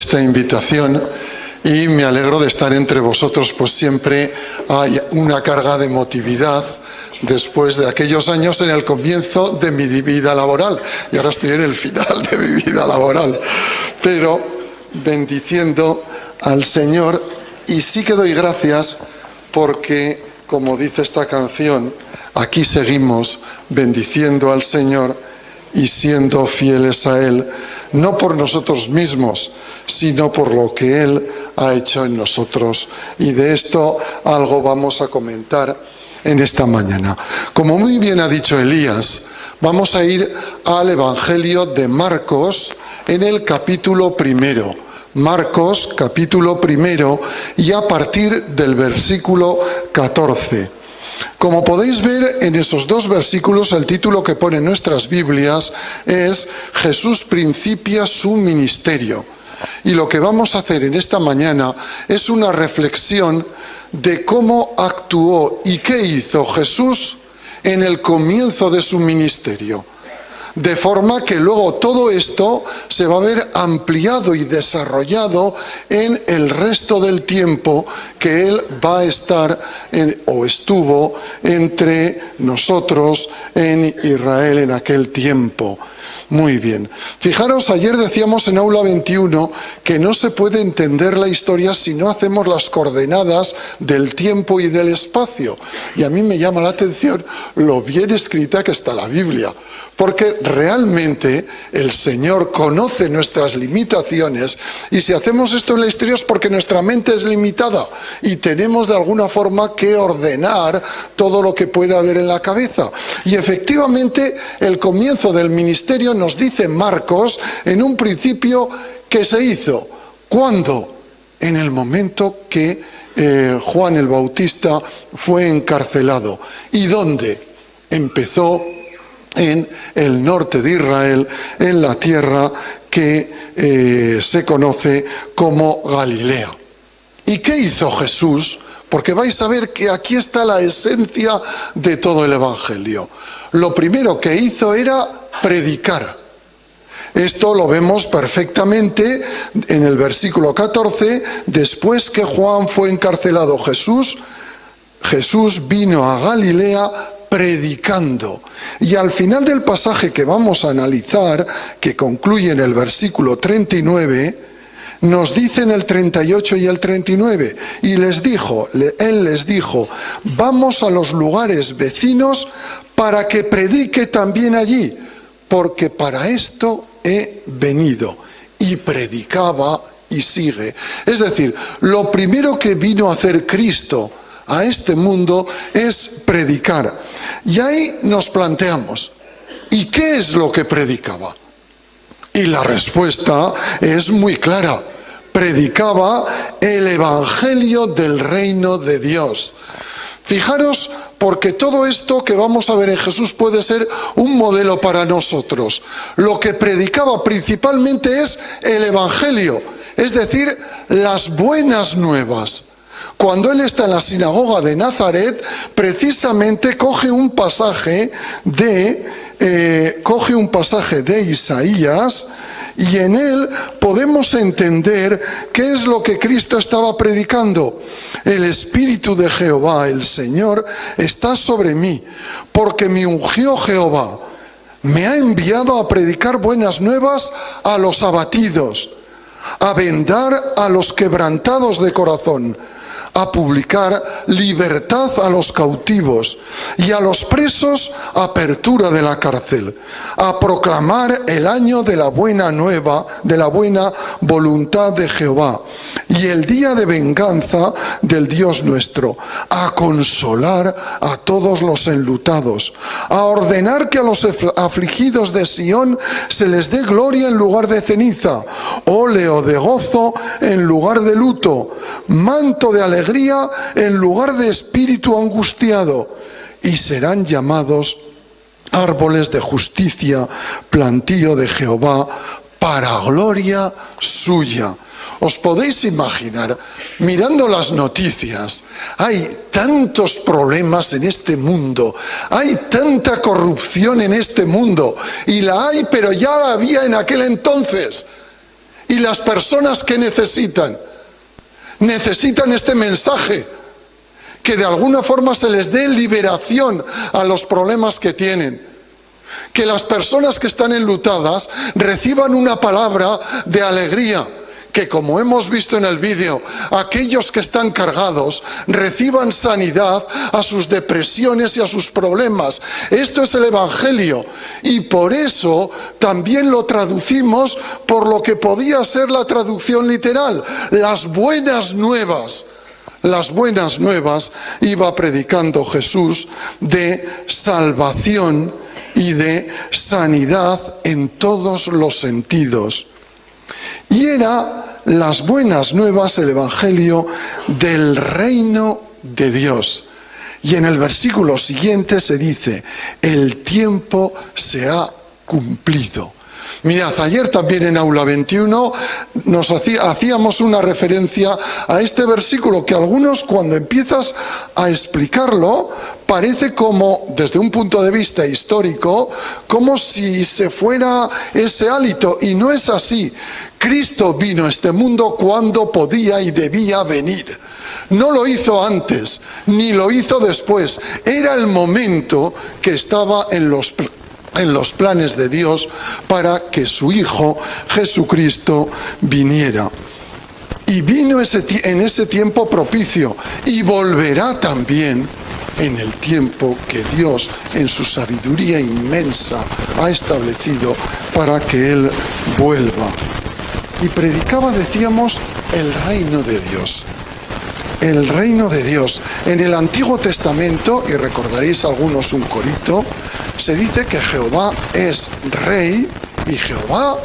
esta invitación y me alegro de estar entre vosotros, pues siempre hay una carga de emotividad después de aquellos años en el comienzo de mi vida laboral, y ahora estoy en el final de mi vida laboral, pero bendiciendo al Señor. Y sí que doy gracias porque, como dice esta canción, aquí seguimos bendiciendo al Señor y siendo fieles a Él, no por nosotros mismos, sino por lo que Él ha hecho en nosotros. Y de esto algo vamos a comentar en esta mañana. Como muy bien ha dicho Elías, vamos a ir al Evangelio de Marcos en el capítulo 1. Marcos, capítulo 1, y a partir del versículo 14. Como podéis ver en esos dos versículos, el título que pone en nuestras Biblias es Jesús principia su ministerio. Y lo que vamos a hacer en esta mañana es una reflexión de cómo actuó y qué hizo Jesús en el comienzo de su ministerio. De forma que luego todo esto se va a ver ampliado y desarrollado en el resto del tiempo que Él va a estar o estuvo entre nosotros en Israel en aquel tiempo. Muy bien. Fijaros, ayer decíamos en Aula 21 que no se puede entender la historia si no hacemos las coordenadas del tiempo y del espacio. Y a mí me llama la atención lo bien escrita que está la Biblia. Porque realmente el Señor conoce nuestras limitaciones, y si hacemos esto en la historia es porque nuestra mente es limitada y tenemos de alguna forma que ordenar todo lo que pueda haber en la cabeza. Y efectivamente el comienzo del ministerio nos dice Marcos en un principio que se hizo. ¿Cuándo? En el momento que Juan el Bautista fue encarcelado. ¿Y dónde? Empezó en el norte de Israel, en la tierra que se conoce como Galilea. ¿Y qué hizo Jesús? Porque vais a ver que aquí está la esencia de todo el Evangelio. Lo primero que hizo era predicar. Esto lo vemos perfectamente en el versículo 14. Después que Juan fue encarcelado, Jesús vino a Galilea predicando. Y al final del pasaje que vamos a analizar, que concluye en el versículo 39, nos dice en el 38 y el 39, y él les dijo, vamos a los lugares vecinos para que predique también allí, porque para esto he venido. Y predicaba y sigue. Es decir, lo primero que vino a hacer Cristo a este mundo es predicar. Y ahí nos planteamos, ¿y qué es lo que predicaba? Y la respuesta es muy clara. Predicaba el Evangelio del reino de Dios. Fijaros, porque todo esto que vamos a ver en Jesús puede ser un modelo para nosotros. Lo que predicaba principalmente es el Evangelio, es decir, las buenas nuevas. Cuando él está en la sinagoga de Nazaret, precisamente coge un pasaje de Isaías, y en él podemos entender qué es lo que Cristo estaba predicando. El Espíritu de Jehová, el Señor, está sobre mí, porque me ungió Jehová. Me ha enviado a predicar buenas nuevas a los abatidos, a vendar a los quebrantados de corazón, a publicar libertad a los cautivos y a los presos apertura de la cárcel, a proclamar el año de la buena nueva, de la buena voluntad de Jehová y el día de venganza del Dios nuestro, a consolar a todos los enlutados, a ordenar que a los afligidos de Sión se les dé gloria en lugar de ceniza, óleo de gozo en lugar de luto, manto de alegría en lugar de espíritu angustiado, y serán llamados árboles de justicia, plantío de Jehová, para gloria suya. Os podéis imaginar, mirando las noticias, hay tantos problemas en este mundo, hay tanta corrupción en este mundo, y la hay, pero ya la había en aquel entonces. Y las personas que necesitan este mensaje, que de alguna forma se les dé liberación a los problemas que tienen. Que las personas que están enlutadas reciban una palabra de alegría. Que, como hemos visto en el vídeo, aquellos que están cargados reciban sanidad a sus depresiones y a sus problemas. Esto es el Evangelio, y por eso también lo traducimos por lo que podía ser la traducción literal: las buenas nuevas. Las buenas nuevas iba predicando Jesús de salvación y de sanidad en todos los sentidos. Y era las buenas nuevas, el Evangelio del reino de Dios. Y en el versículo siguiente se dice: el tiempo se ha cumplido. Mirad, ayer también en Aula 21 hacíamos una referencia a este versículo que algunos, cuando empiezas a explicarlo, parece como, desde un punto de vista histórico, como si se fuera ese hálito, y no es así. Cristo vino a este mundo cuando podía y debía venir. No lo hizo antes, ni lo hizo después. Era el momento que estaba en los planes de Dios para que su Hijo Jesucristo viniera. Y vino en ese tiempo propicio, y volverá también en el tiempo que Dios, en su sabiduría inmensa, ha establecido para que Él vuelva. Y predicaba, decíamos, el reino de Dios. El reino de Dios. En el Antiguo Testamento, y recordaréis algunos un corito, se dice que Jehová es rey y Jehová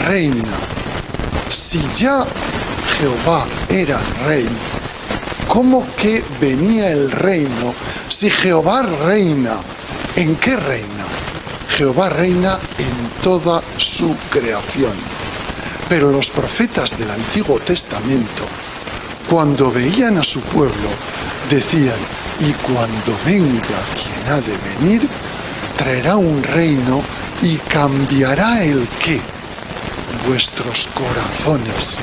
reina. Si ya Jehová era rey, ¿cómo que venía el reino? Si Jehová reina, ¿en qué reina? Jehová reina en toda su creación. Pero los profetas del Antiguo Testamento, cuando veían a su pueblo, decían: y cuando venga quien ha de venir, traerá un reino y cambiará el qué, vuestros corazones.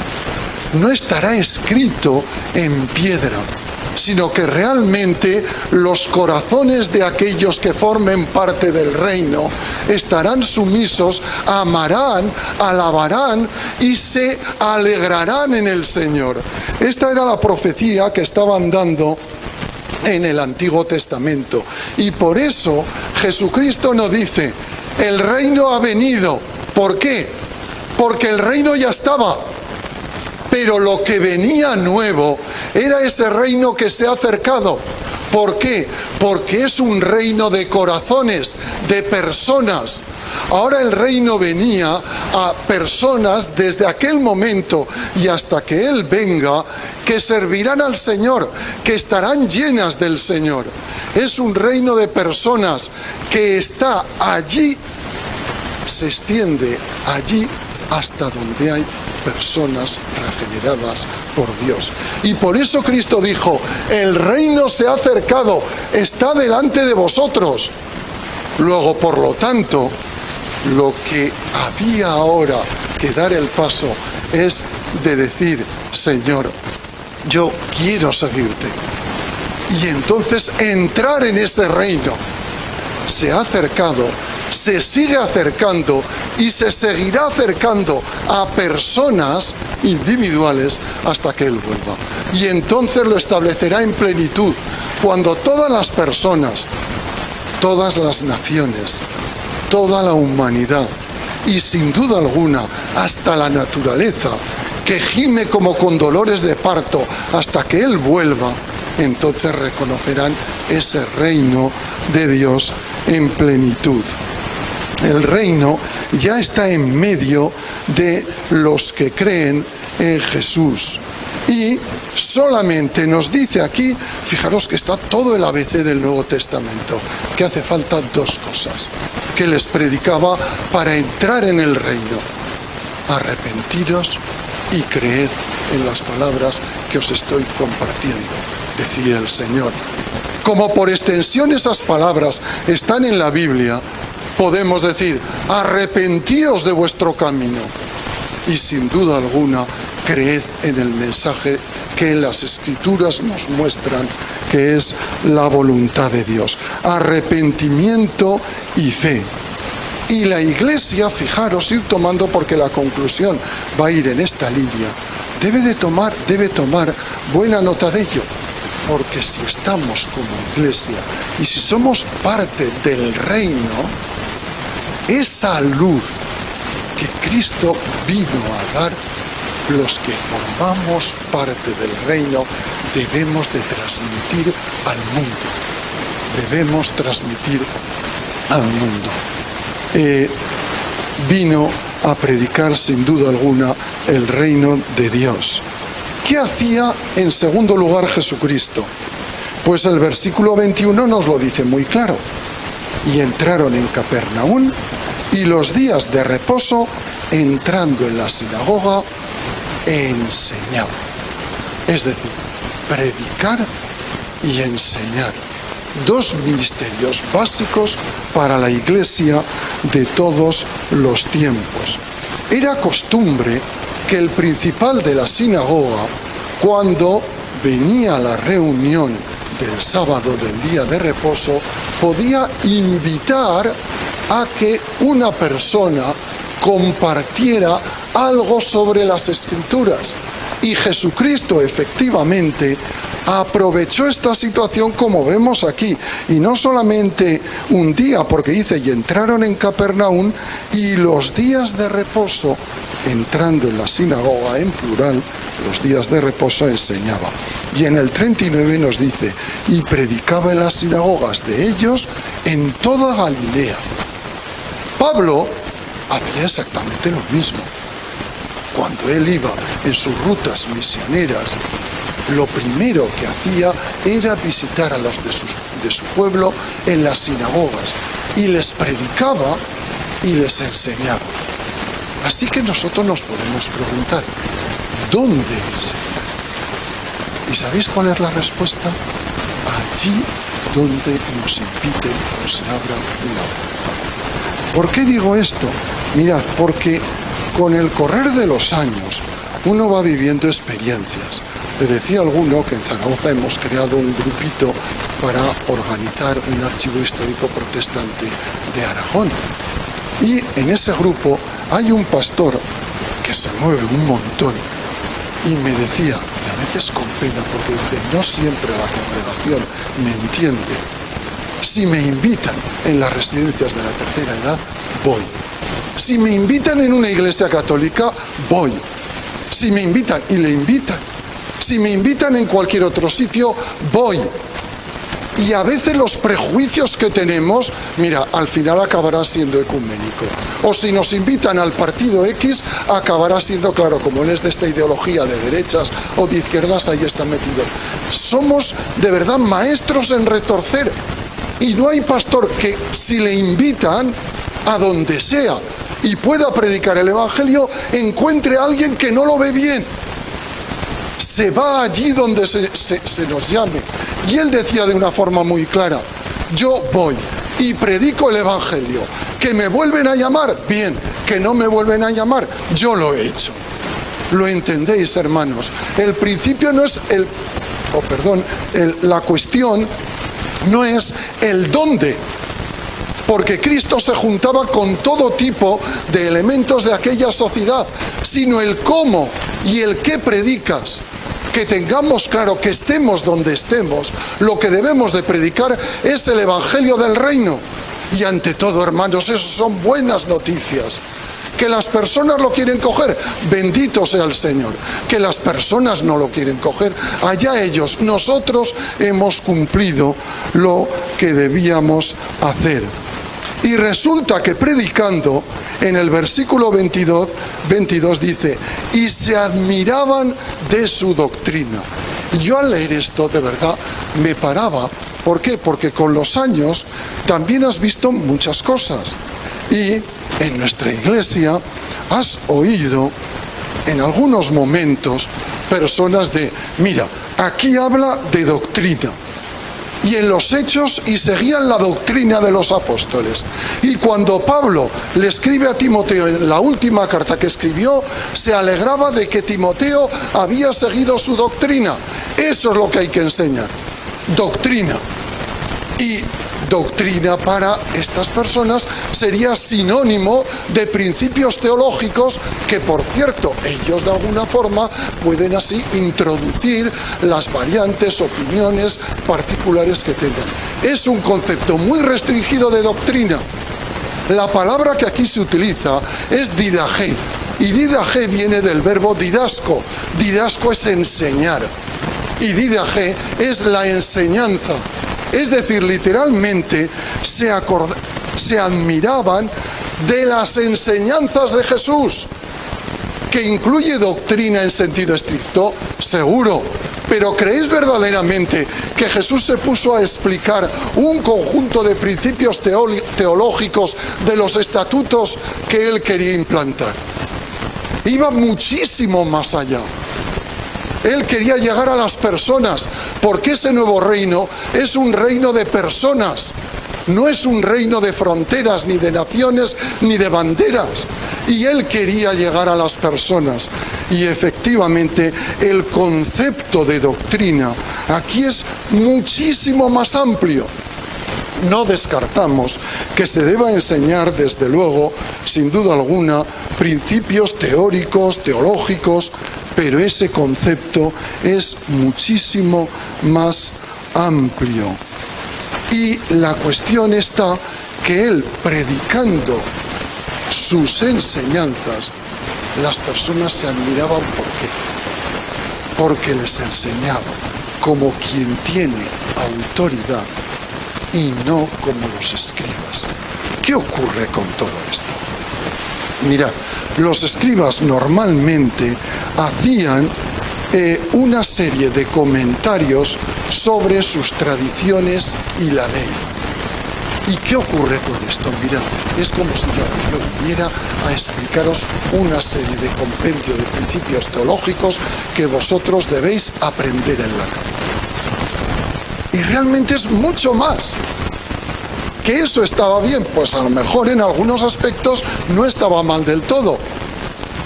No estará escrito en piedra, sino que realmente los corazones de aquellos que formen parte del reino estarán sumisos, amarán, alabarán y se alegrarán en el Señor. Esta era la profecía que estaban dando en el Antiguo Testamento. Y por eso Jesucristo nos dice: el reino ha venido. ¿Por qué? Porque el reino ya estaba. Pero lo que venía nuevo era ese reino que se ha acercado. ¿Por qué? Porque es un reino de corazones, de personas. Ahora el reino venía a personas desde aquel momento y hasta que Él venga, que servirán al Señor, que estarán llenas del Señor. Es un reino de personas que está allí, se extiende allí hasta donde hay personas regeneradas por Dios. Y por eso Cristo dijo: el reino se ha acercado, está delante de vosotros. Luego, por lo tanto, lo que había ahora que dar el paso es de decir: Señor, yo quiero seguirte. Y entonces entrar en ese reino. Se ha acercado, se sigue acercando y se seguirá acercando a personas individuales hasta que Él vuelva. Y entonces lo establecerá en plenitud, cuando todas las personas, todas las naciones, toda la humanidad y sin duda alguna hasta la naturaleza, que gime como con dolores de parto hasta que Él vuelva, entonces reconocerán ese reino de Dios en plenitud. El reino ya está en medio de los que creen en Jesús. Y solamente nos dice aquí, fijaros que está todo el ABC del Nuevo Testamento, que hace falta dos cosas que les predicaba para entrar en el reino: arrepentidos y creed en las palabras que os estoy compartiendo, decía el Señor. Como por extensión esas palabras están en la Biblia, podemos decir: arrepentíos de vuestro camino. y sin duda alguna creed en el mensaje que las Escrituras nos muestran, que es la voluntad de Dios. Arrepentimiento y fe. Y la Iglesia, fijaros, ir tomando, porque la conclusión va a ir en esta línea, debe tomar buena nota de ello, porque si estamos como Iglesia y si somos parte del reino, esa luz que Cristo vino a dar, los que formamos parte del reino debemos de transmitir al mundo. Debemos transmitir al mundo. Vino a predicar sin duda alguna el reino de Dios. ¿Qué hacía en segundo lugar Jesucristo? Pues el versículo 21 nos lo dice muy claro. Y entraron en Capernaum, y los días de reposo, entrando en la sinagoga, enseñaba. Es decir, predicar y enseñar. Dos ministerios básicos para la Iglesia de todos los tiempos. Era costumbre que el principal de la sinagoga, cuando venía a la reunión del sábado, del día de reposo, podía invitar a que una persona compartiera algo sobre las Escrituras. Y Jesucristo efectivamente aprovechó esta situación, como vemos aquí, y no solamente un día, porque dice, y entraron en Capernaum, y los días de reposo, entrando en la sinagoga en plural, los días de reposo enseñaba. Y en el 39 nos dice, y predicaba en las sinagogas de ellos en toda Galilea. Pablo hacía exactamente lo mismo. Cuando él iba en sus rutas misioneras, lo primero que hacía era visitar a los de su pueblo en las sinagogas, y les predicaba y les enseñaba. Así que nosotros nos podemos preguntar, ¿dónde enseñar? ¿Y sabéis cuál es la respuesta? Allí donde nos inviten o se abra una puerta. ¿Por qué digo esto? Mirad, porque con el correr de los años uno va viviendo experiencias. Le decía alguno que en Zaragoza hemos creado un grupito para organizar un archivo histórico protestante de Aragón. Y en ese grupo hay un pastor que se mueve un montón y me decía, y a veces con pena, porque dice, no siempre la congregación me entiende. Si me invitan en las residencias de la tercera edad, voy. Si me invitan en una iglesia católica, voy. Si me invitan, y le invitan. Si me invitan en cualquier otro sitio, voy. Y a veces los prejuicios que tenemos, mira, al final acabará siendo ecuménico. O si nos invitan al partido X, acabará siendo, claro, como él es de esta ideología de derechas o de izquierdas, ahí está metido. Somos de verdad maestros en retorcer. Y no hay pastor que, si le invitan a donde sea y pueda predicar el Evangelio, encuentre a alguien que no lo ve bien. Se va allí donde se nos llame. Y él decía de una forma muy clara, yo voy y predico el Evangelio. Que me vuelven a llamar, bien. Que no me vuelven a llamar, yo lo he hecho. ¿Lo entendéis, hermanos? El principio no es la cuestión no es el dónde, porque Cristo se juntaba con todo tipo de elementos de aquella sociedad, sino el cómo y el qué predicas. Que tengamos claro que estemos donde estemos, lo que debemos de predicar es el Evangelio del Reino. Y ante todo, hermanos, eso son buenas noticias. Que las personas lo quieren coger, bendito sea el Señor. Que las personas no lo quieren coger, allá ellos. Nosotros hemos cumplido lo que debíamos hacer. Y resulta que predicando, en el versículo 22 dice, y se admiraban de su doctrina. Y yo al leer esto, de verdad, me paraba. ¿Por qué? Porque con los años también has visto muchas cosas. Y en nuestra iglesia has oído en algunos momentos personas de, mira, aquí habla de doctrina. y en los hechos y seguían la doctrina de los apóstoles. Y cuando Pablo le escribe a Timoteo en la última carta que escribió, se alegraba de que Timoteo había seguido su doctrina. Eso es lo que hay que enseñar, doctrina. Y doctrina para estas personas sería sinónimo de principios teológicos que, por cierto, ellos de alguna forma pueden así introducir las variantes, opiniones particulares que tengan. Es un concepto muy restringido de doctrina. La palabra que aquí se utiliza es didaché, y didaché viene del verbo didasco. Didasco es enseñar, y didaché es la enseñanza. Es decir, literalmente se admiraban de las enseñanzas de Jesús, que incluye doctrina en sentido estricto, seguro. Pero ¿creéis verdaderamente que Jesús se puso a explicar un conjunto de principios teológicos de los estatutos que él quería implantar? Iba muchísimo más allá. Él quería llegar a las personas, porque ese nuevo reino es un reino de personas, no es un reino de fronteras, ni de naciones, ni de banderas. Y él quería llegar a las personas. Y efectivamente, el concepto de doctrina aquí es muchísimo más amplio. No descartamos que se deba enseñar, desde luego, sin duda alguna, principios teóricos, teológicos, pero ese concepto es muchísimo más amplio. Y la cuestión está que él, predicando sus enseñanzas, las personas se admiraban. ¿Por qué? Porque les enseñaba como quien tiene autoridad y no como los escribas. ¿Qué ocurre con todo esto? Mirad, los escribas normalmente hacían una serie de comentarios sobre sus tradiciones y la ley. ¿Y qué ocurre con esto? Mirad, es como si yo viniera a explicaros una serie de compendio de principios teológicos que vosotros debéis aprender en la cabeza. Y realmente es mucho más. ¿Que eso estaba bien? Pues a lo mejor en algunos aspectos no estaba mal del todo.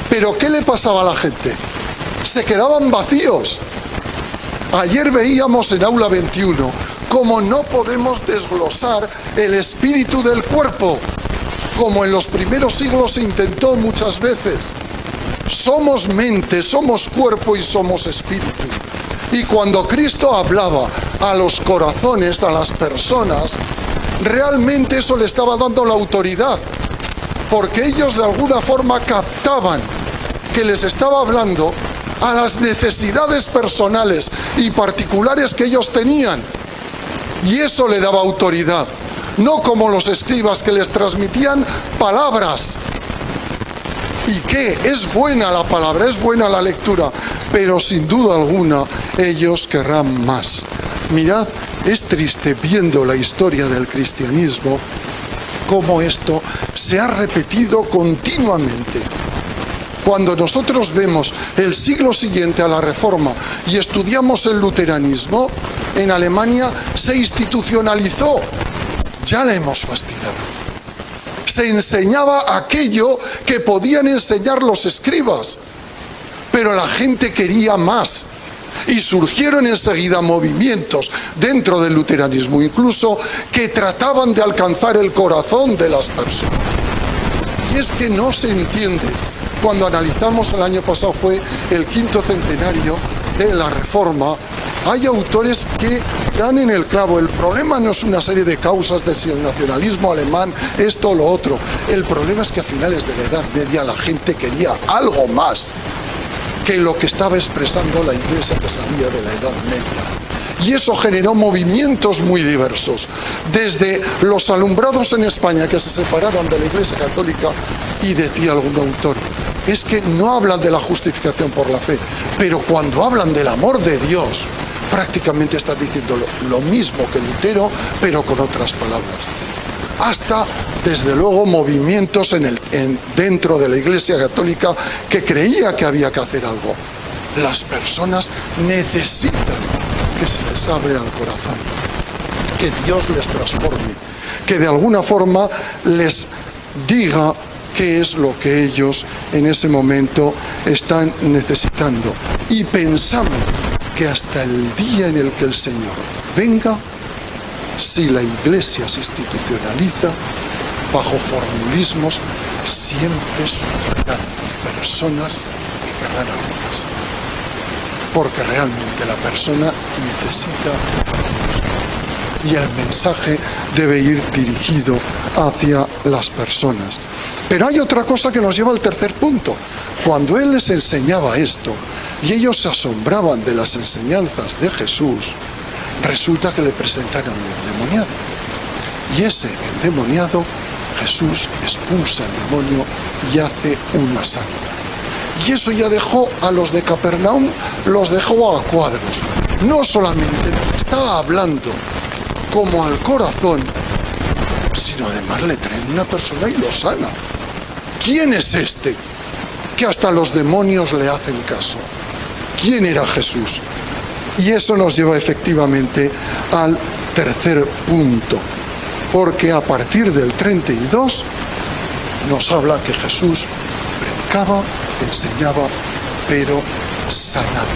Pero ¿qué le pasaba a la gente? Se quedaban vacíos. Ayer veíamos en Aula 21 cómo no podemos desglosar el espíritu del cuerpo, como en los primeros siglos se intentó muchas veces. Somos mente, somos cuerpo y somos espíritu. Y cuando Cristo hablaba a los corazones, a las personas, realmente eso le estaba dando la autoridad, porque ellos de alguna forma captaban que les estaba hablando a las necesidades personales y particulares que ellos tenían, y eso le daba autoridad, no como los escribas que les transmitían palabras. ¿Y qué? Es buena la palabra, es buena la lectura, pero sin duda alguna ellos querrán más. Mirad, es triste viendo la historia del cristianismo cómo esto se ha repetido continuamente. Cuando nosotros vemos el siglo siguiente a la Reforma y estudiamos el luteranismo, en Alemania se institucionalizó. Ya le hemos fastidiado. Se enseñaba aquello que podían enseñar los escribas, pero la gente quería más. Y surgieron enseguida movimientos dentro del luteranismo, incluso que trataban de alcanzar el corazón de las personas. Y es que no se entiende. Cuando analizamos, el año pasado fue el 5º centenario de la Reforma, hay autores que dan en el clavo. El problema no es una serie de causas del nacionalismo alemán, esto o lo otro. El problema es que a finales de la Edad Media la gente quería algo más que lo que estaba expresando la Iglesia que salía de la Edad Media. Y eso generó movimientos muy diversos, desde los alumbrados en España que se separaron de la Iglesia Católica, y decía algún autor, es que no hablan de la justificación por la fe, pero cuando hablan del amor de Dios, prácticamente están diciendo lo mismo que Lutero, pero con otras palabras. Hasta, desde luego, movimientos dentro de la Iglesia Católica que creía que había que hacer algo. Las personas necesitan que se les abra el corazón. que Dios les transforme, que de alguna forma les diga qué es lo que ellos en ese momento están necesitando. Y pensamos que hasta el día en el que el Señor venga, si la Iglesia se institucionaliza bajo formulismos, siempre surgirán personas que querrán algo más. Porque realmente la persona necesita y el mensaje debe ir dirigido hacia las personas. Pero hay otra cosa que nos lleva al tercer punto. Cuando Él les enseñaba esto y ellos se asombraban de las enseñanzas de Jesús, resulta que le presentaron un endemoniado. Y ese endemoniado, Jesús expulsa el demonio y hace una sanidad. Y eso ya dejó a los de Capernaum, los dejó a cuadros. No solamente nos está hablando como al corazón, sino además le traen una persona y lo sana. ¿Quién es este? Que hasta los demonios le hacen caso. ¿Quién era Jesús? Y eso nos lleva efectivamente al tercer punto, porque a partir del 32 nos habla que Jesús predicaba, enseñaba, pero sanaba.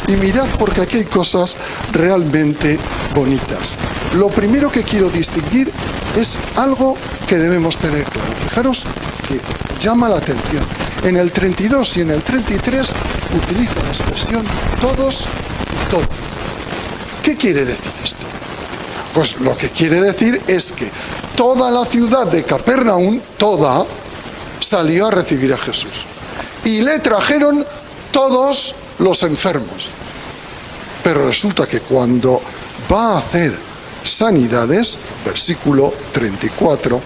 Y mirad, porque aquí hay cosas realmente bonitas. Lo primero que quiero distinguir es algo que debemos tener claro. Fijaros que llama la atención. En el 32 y en el 33 utiliza la expresión todos y todo. ¿Qué quiere decir esto? Pues lo que quiere decir es que toda la ciudad de Capernaum, toda, salió a recibir a Jesús. Y le trajeron todos los enfermos. Pero resulta que cuando va a hacer sanidades, versículo 34,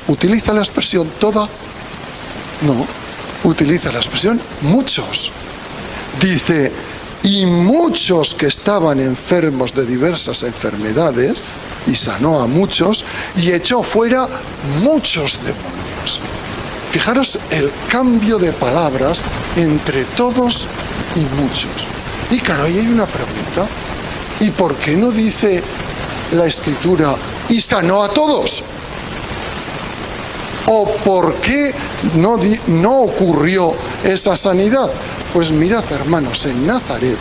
utiliza la expresión toda, no, utiliza la expresión muchos. Dice, y muchos que estaban enfermos de diversas enfermedades, y sanó a muchos, y echó fuera muchos demonios. Fijaros el cambio de palabras entre todos y muchos. Y claro, ahí hay una pregunta. ¿Y por qué no dice la Escritura, y sanó a todos? ¿O por qué no ocurrió esa sanidad? Pues mirad, hermanos, en Nazaret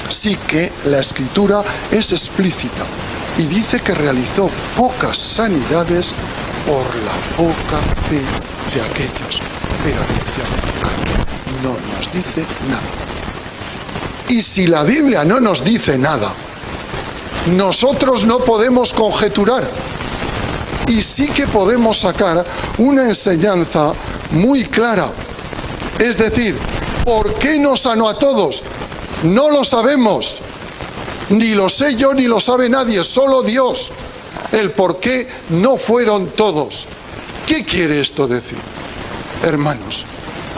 sí que la Escritura es explícita y dice que realizó pocas sanidades por la poca fe de aquellos. Pero atención, no nos dice nada. Y si la Biblia no nos dice nada, nosotros no podemos conjeturar. Y sí que podemos sacar una enseñanza muy clara. Es decir, ¿por qué no sanó a todos? No lo sabemos. Ni lo sé yo, ni lo sabe nadie, solo Dios. El por qué no fueron todos. ¿Qué quiere esto decir? Hermanos,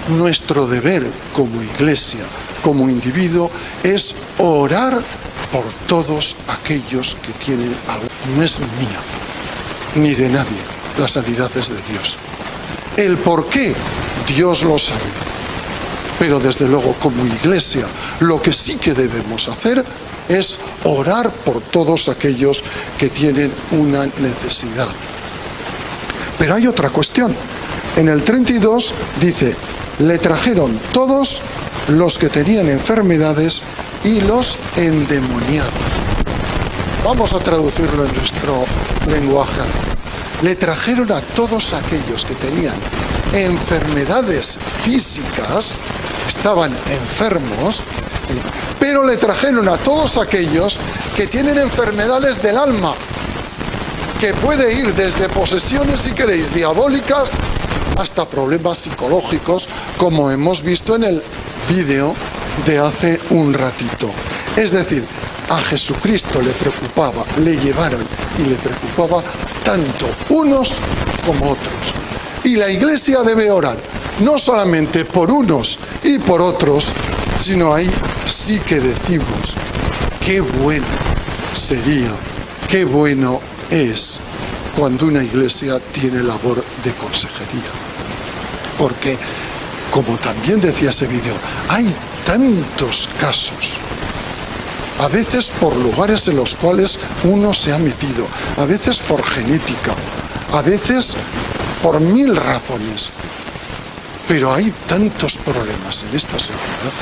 nuestro deber como iglesia, como individuo, es orar por todos aquellos que tienen algo. No es mía, ni de nadie, la sanidad es de Dios. El por qué, Dios lo sabe. Pero desde luego, como iglesia, lo que sí que debemos hacer es orar por todos aquellos que tienen una necesidad. Pero hay otra cuestión. En el 32 dice, le trajeron todos los que tenían enfermedades y los endemoniados. Vamos a traducirlo en nuestro lenguaje. Le trajeron a todos aquellos que tenían enfermedades físicas, estaban enfermos, pero le trajeron a todos aquellos que tienen enfermedades del alma, que puede ir desde posesiones, si queréis, diabólicas, hasta problemas psicológicos, como hemos visto en el vídeo de hace un ratito. Es decir, a Jesucristo le preocupaba, le llevaron y le preocupaba tanto unos como otros. Y la Iglesia debe orar, no solamente por unos y por otros, sino ahí sí que decimos, qué bueno sería, qué bueno es cuando una iglesia tiene labor de consejería. Porque, como también decía ese vídeo, hay tantos casos a veces por lugares en los cuales uno se ha metido, a veces por genética, a veces por 1000 razones. Pero hay tantos problemas en esta sociedad.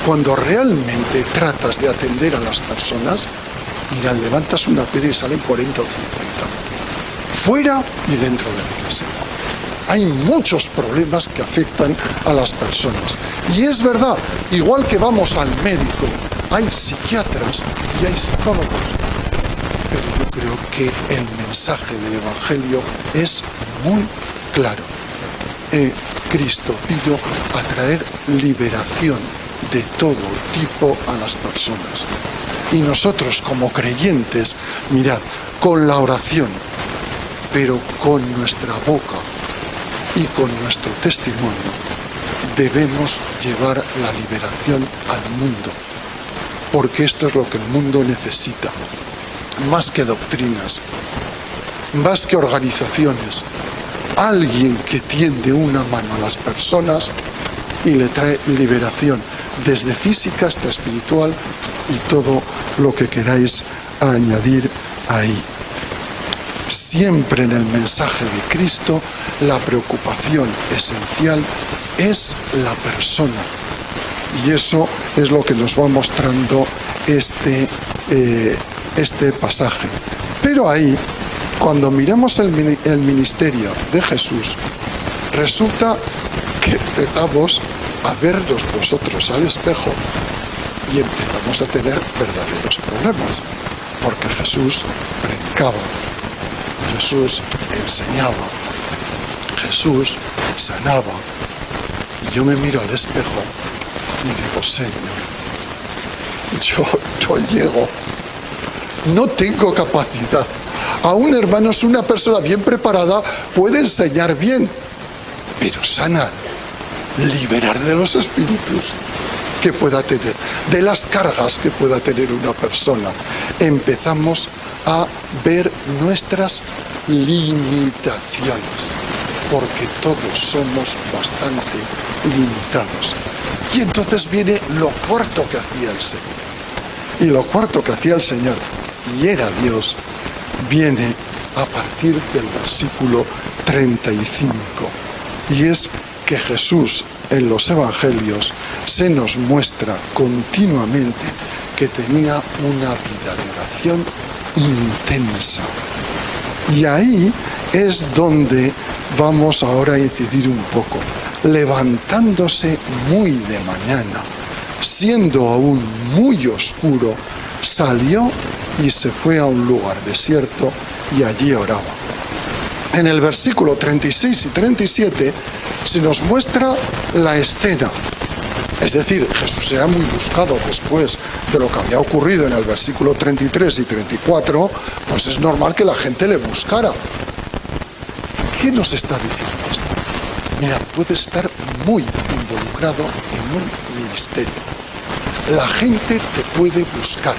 Cuando realmente tratas de atender a las personas, mira, levantas una piedra y salen 40 o 50. Fuera y dentro de la iglesia. Hay muchos problemas que afectan a las personas. Y es verdad, igual que vamos al médico, hay psiquiatras y hay psicólogos. Pero yo creo que el mensaje del Evangelio es muy claro. Cristo vino a traer liberación de todo tipo a las personas. Y nosotros como creyentes, mirad, con la oración, pero con nuestra boca y con nuestro testimonio, debemos llevar la liberación al mundo, porque esto es lo que el mundo necesita, más que doctrinas, más que organizaciones, alguien que tiende una mano a las personas y le trae liberación, desde física hasta espiritual y todo lo que queráis añadir ahí. Siempre en el mensaje de Cristo, la preocupación esencial es la persona. Y eso es lo que nos va mostrando este pasaje. Pero ahí, cuando miramos el ministerio de Jesús, resulta que empezamos a vernos nosotros al espejo y empezamos a tener verdaderos problemas, porque Jesús predicaba, Jesús enseñaba, Jesús sanaba, y yo me miro al espejo y digo, Señor, yo no llego, no tengo capacidad. Aún, hermanos, una persona bien preparada puede enseñar bien, pero sanar, liberar de los espíritus que pueda tener, de las cargas que pueda tener una persona, empezamos a ver nuestras limitaciones, porque todos somos bastante limitados. Y entonces viene lo cuarto que hacía el Señor. Y lo cuarto que hacía el Señor, y era Dios, viene a partir del versículo 35. Y es que Jesús en los evangelios se nos muestra continuamente que tenía una vida de oración intensa. Y ahí es donde vamos ahora a incidir un poco. Levantándose muy de mañana, siendo aún muy oscuro, salió y se fue a un lugar desierto y allí oraba. En el versículo 36 y 37 se nos muestra la escena. Es decir, Jesús era muy buscado después de lo que había ocurrido en el versículo 33 y 34, pues es normal que la gente le buscara. ¿Qué nos está diciendo esto? Mira, puedes estar muy involucrado en un ministerio. La gente te puede buscar.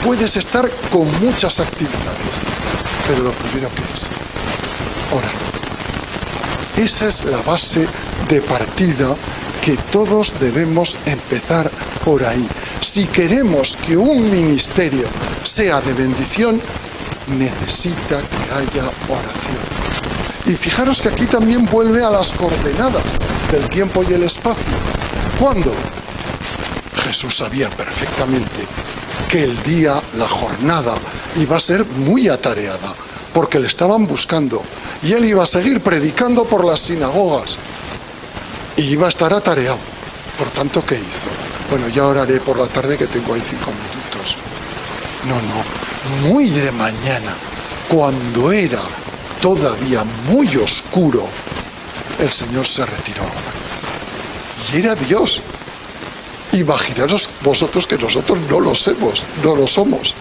Puedes estar con muchas actividades, pero lo primero que es orar. Esa es la base de partida que todos debemos empezar por ahí. Si queremos que un ministerio sea de bendición, necesita que haya oración. Y fijaros que aquí también vuelve a las coordenadas del tiempo y el espacio. ¿Cuándo? Jesús sabía perfectamente que el día, la jornada, iba a ser muy atareada, porque le estaban buscando, y él iba a seguir predicando por las sinagogas, y iba a estar atareado. Por tanto, ¿qué hizo? Bueno, ya oraré por la tarde que tengo ahí 5 minutos. No, muy de mañana, cuando era todavía muy oscuro, el Señor se retiró. Y era Dios. Imaginaros vosotros que nosotros no lo somos.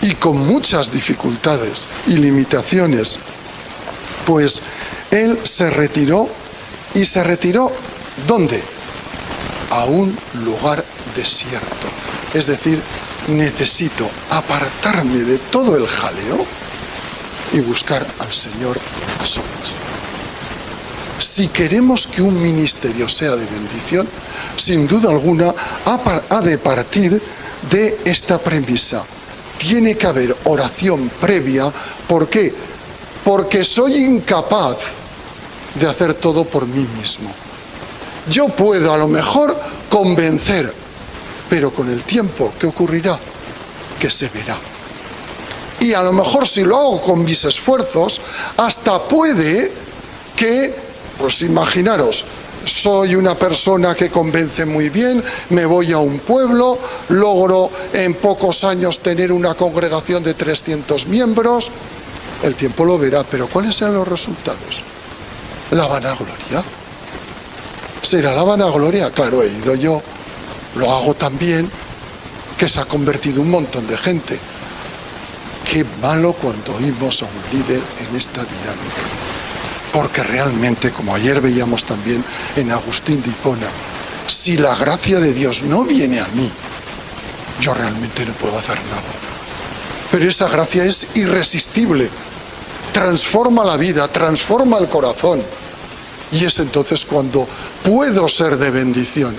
Y con muchas dificultades y limitaciones, pues Él se retiró. ¿Y se retiró dónde? A un lugar desierto. Es decir, necesito apartarme de todo el jaleo y buscar al Señor a solas. Si queremos que un ministerio sea de bendición, sin duda alguna ha de partir de esta premisa. Tiene que haber oración previa. ¿Por qué? Porque soy incapaz de hacer todo por mí mismo. Yo puedo a lo mejor convencer, pero con el tiempo, ¿qué ocurrirá? Que se verá. Y a lo mejor si lo hago con mis esfuerzos, hasta puede que, pues imaginaros, soy una persona que convence muy bien, me voy a un pueblo, logro en pocos años tener una congregación de 300 miembros, el tiempo lo verá, pero ¿cuáles serán los resultados? La vanagloria. ¿Será la vanagloria? Claro, he ido yo, lo hago también, que se ha convertido un montón de gente. Qué malo cuando oímos a un líder en esta dinámica. Porque realmente, como ayer veíamos también en Agustín de Hipona, si la gracia de Dios no viene a mí, yo realmente no puedo hacer nada. Pero esa gracia es irresistible, transforma la vida, transforma el corazón. Y es entonces cuando puedo ser de bendición.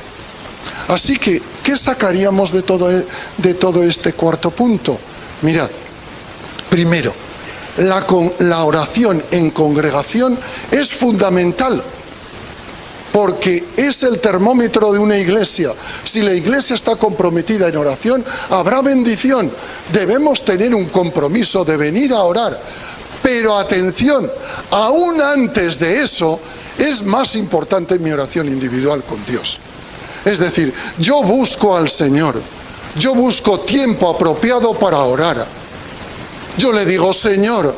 Así que, ¿qué sacaríamos de todo este cuarto punto? Mirad, primero, la oración en congregación es fundamental, porque es el termómetro de una iglesia. Si la iglesia está comprometida en oración, habrá bendición. Debemos tener un compromiso de venir a orar. Pero atención, aún antes de eso, es más importante mi oración individual con Dios. Es decir, yo busco al Señor, yo busco tiempo apropiado para orar. Yo le digo, Señor,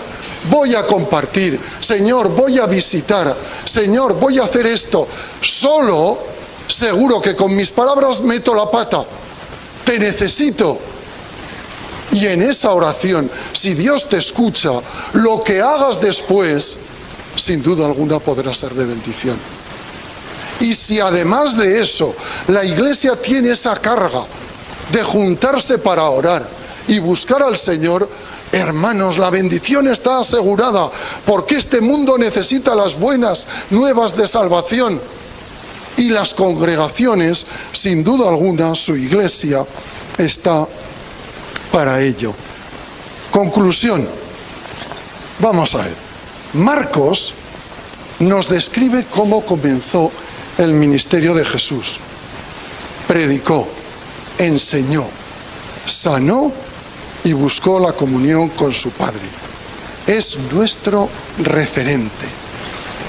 voy a compartir, Señor, voy a visitar, Señor, voy a hacer esto. Solo, seguro que con mis palabras meto la pata. Te necesito. Y en esa oración, si Dios te escucha, lo que hagas después, sin duda alguna podrá ser de bendición. Y si además de eso, la iglesia tiene esa carga de juntarse para orar y buscar al Señor, hermanos, la bendición está asegurada, porque este mundo necesita las buenas nuevas de salvación. Y las congregaciones, sin duda alguna, su iglesia está para ello. Conclusión. Vamos a ver. Marcos nos describe cómo comenzó el ministerio de Jesús. Predicó, enseñó, sanó y buscó la comunión con su Padre. Es nuestro referente.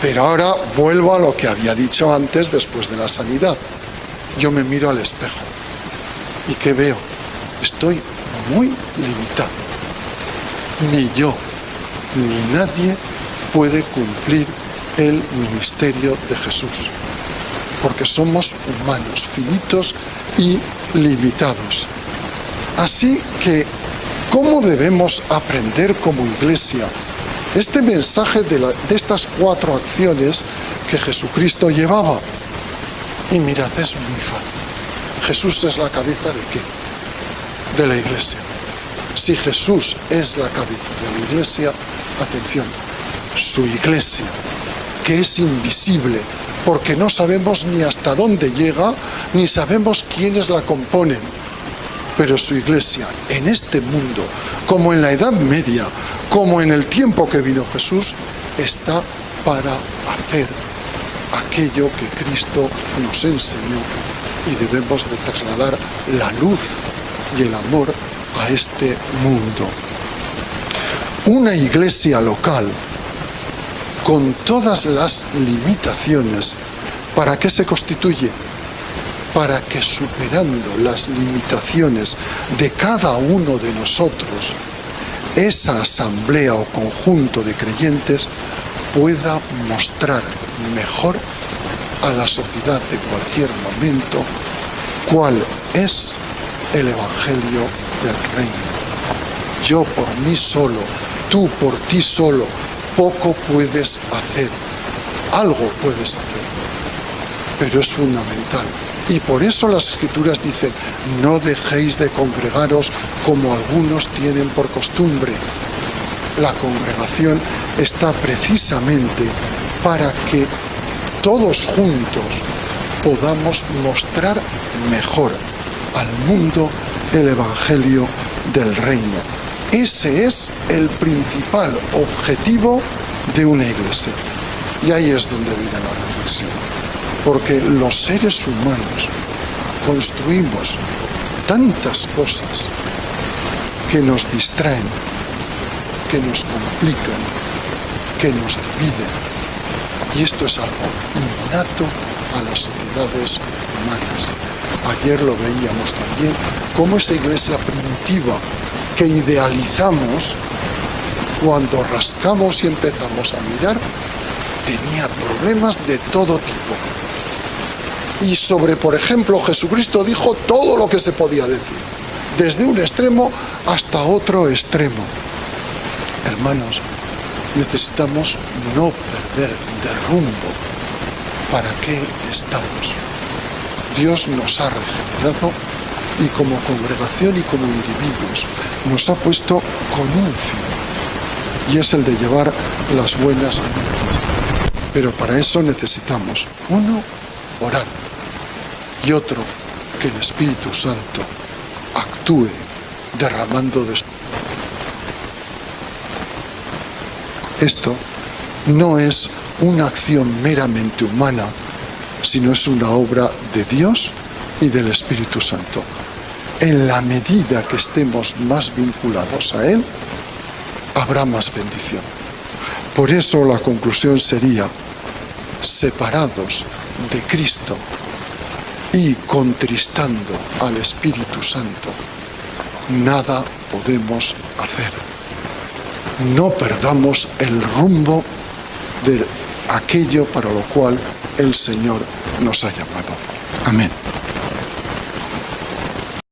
Pero ahora vuelvo a lo que había dicho antes, después de la sanidad. Yo me miro al espejo. ¿Y qué veo? Estoy muy limitado. Ni yo, ni nadie puede cumplir el ministerio de Jesús. Porque somos humanos, finitos y limitados. Así que, ¿cómo debemos aprender como iglesia este mensaje de estas 4 acciones que Jesucristo llevaba? Y mirad, es muy fácil. Jesús es la cabeza ¿de qué? De la iglesia. Si Jesús es la cabeza de la iglesia, atención, su iglesia, que es invisible, porque no sabemos ni hasta dónde llega, ni sabemos quiénes la componen. Pero su iglesia, en este mundo, como en la Edad Media, como en el tiempo que vino Jesús, está para hacer aquello que Cristo nos enseñó, y debemos de trasladar la luz y el amor a este mundo. Una iglesia local, con todas las limitaciones, ¿para qué se constituye? Para que, superando las limitaciones de cada uno de nosotros, esa asamblea o conjunto de creyentes pueda mostrar mejor a la sociedad de cualquier momento cuál es el Evangelio del Reino. Yo por mí solo, tú por ti solo, poco puedes hacer. Algo puedes hacer, pero es fundamental. Y por eso las Escrituras dicen, no dejéis de congregaros como algunos tienen por costumbre. La congregación está precisamente para que todos juntos podamos mostrar mejor al mundo el Evangelio del Reino. Ese es el principal objetivo de una iglesia. Y ahí es donde viene la reflexión. Porque los seres humanos construimos tantas cosas que nos distraen, que nos complican, que nos dividen. Y esto es algo innato a las sociedades humanas. Ayer lo veíamos también, cómo esa iglesia primitiva que idealizamos, cuando rascamos y empezamos a mirar, tenía problemas de todo tipo. Y sobre, por ejemplo, Jesucristo dijo todo lo que se podía decir, desde un extremo hasta otro extremo. Hermanos, necesitamos no perder de rumbo. ¿Para qué estamos? Dios nos ha regenerado y como congregación y como individuos nos ha puesto con un fin, y es el de llevar las buenas nuevas. Pero para eso necesitamos, uno, orar, y otro, que el Espíritu Santo actúe derramando de su... Esto no es una acción meramente humana, sino es una obra de Dios y del Espíritu Santo. En la medida que estemos más vinculados a Él, habrá más bendición. Por eso la conclusión sería: separados de Cristo y contristando al Espíritu Santo, nada podemos hacer. No perdamos el rumbo de aquello para lo cual el Señor nos ha llamado. Amén.